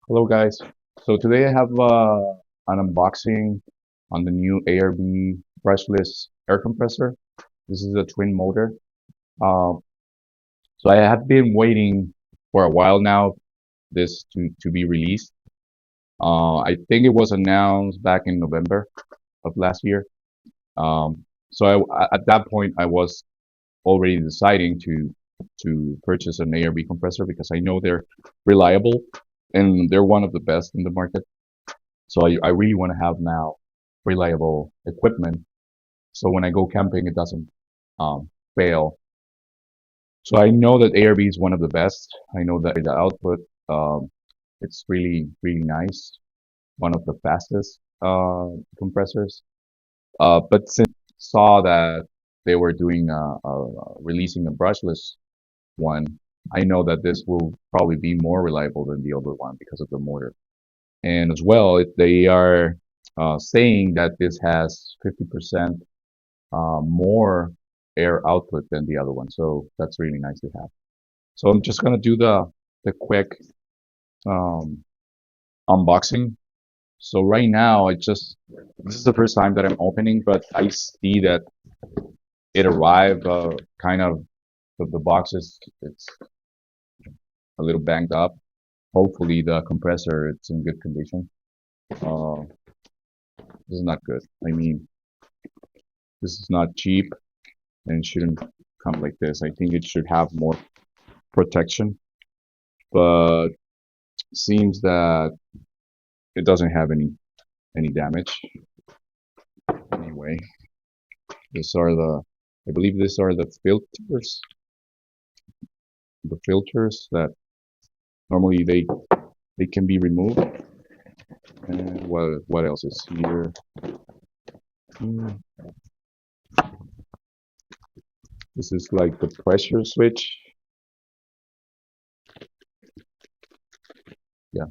Hello guys. So today I have an unboxing on the new ARB Brushless air compressor. This is a twin motor. Uh, so I have been waiting for a while now this to be released. I think it was announced back in November of last year. At that point I was already deciding to purchase an ARB compressor because I know they're reliable and they're one of the best in the market. So I really want to have now reliable equipment. So when I go camping, it doesn't fail. So I know that ARB is one of the best. I know that the output, it's really, really nice. One of the fastest compressors. But since I saw that they were doing releasing a brushless one, I know that this will probably be more reliable than the other one because of the motor. And as well, they are saying that this has 50% more air output than the other one. So that's really nice to have. So I'm just gonna do the quick um, unboxing. So right now, this is the first time that I'm opening, but I see that it arrived kind of the box it's a little banged up. Hopefully the compressor it's in good condition. Uh, this is not good. I mean, this is not cheap and it shouldn't come like this. I think it should have more protection, but seems that it doesn't have any damage. Anyway, these are I believe these are the filters that normally they can be removed. And what else is here? Hmm, This is like the pressure switch. Yeah,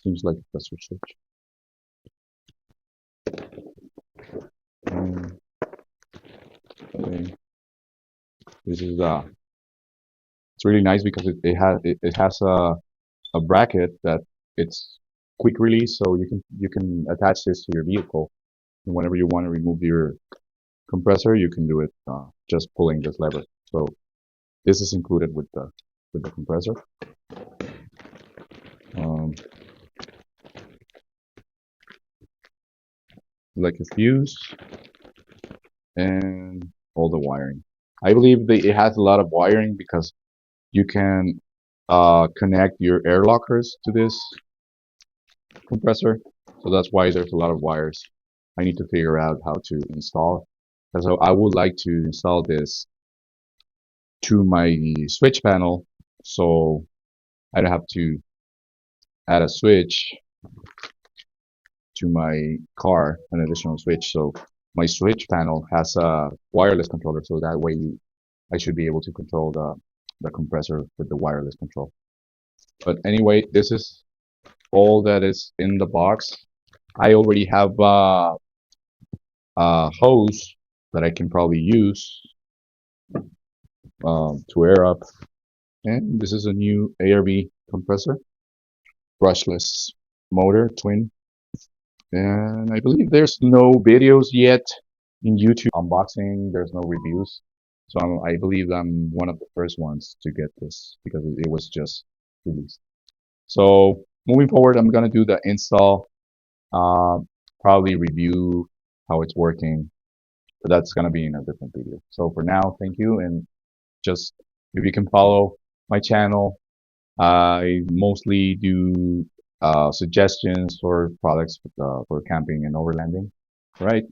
seems like a pressure switch. Um, okay. This is it's really nice because it has a bracket that it's quick release, so you can attach this to your vehicle, and whenever you want to remove your compressor, you can do it just pulling this lever. So this is included with the compressor. Um, like a fuse and all the wiring. I believe that it has a lot of wiring because you can connect your air lockers to this compressor. So that's why there's a lot of wires. I need to figure out how to install. And so I would like to install this to my switch panel so I don't have to add a switch to my car, an additional switch. So my switch panel has a wireless controller, so that way I should be able to control the compressor with the wireless control. But anyway, this is all that is in the box. I already have a hose that I can probably use to air up. And this is a new ARB compressor, brushless motor, twin. And I believe there's no videos yet in YouTube unboxing. There's no reviews. So I believe I'm one of the first ones to get this because it was just released. So moving forward, I'm gonna do the install, uh, probably review how it's working, but that's gonna be in a different video. So for now, thank you, and just if you can follow my channel, I mostly do suggestions for products for camping and overlanding. Right?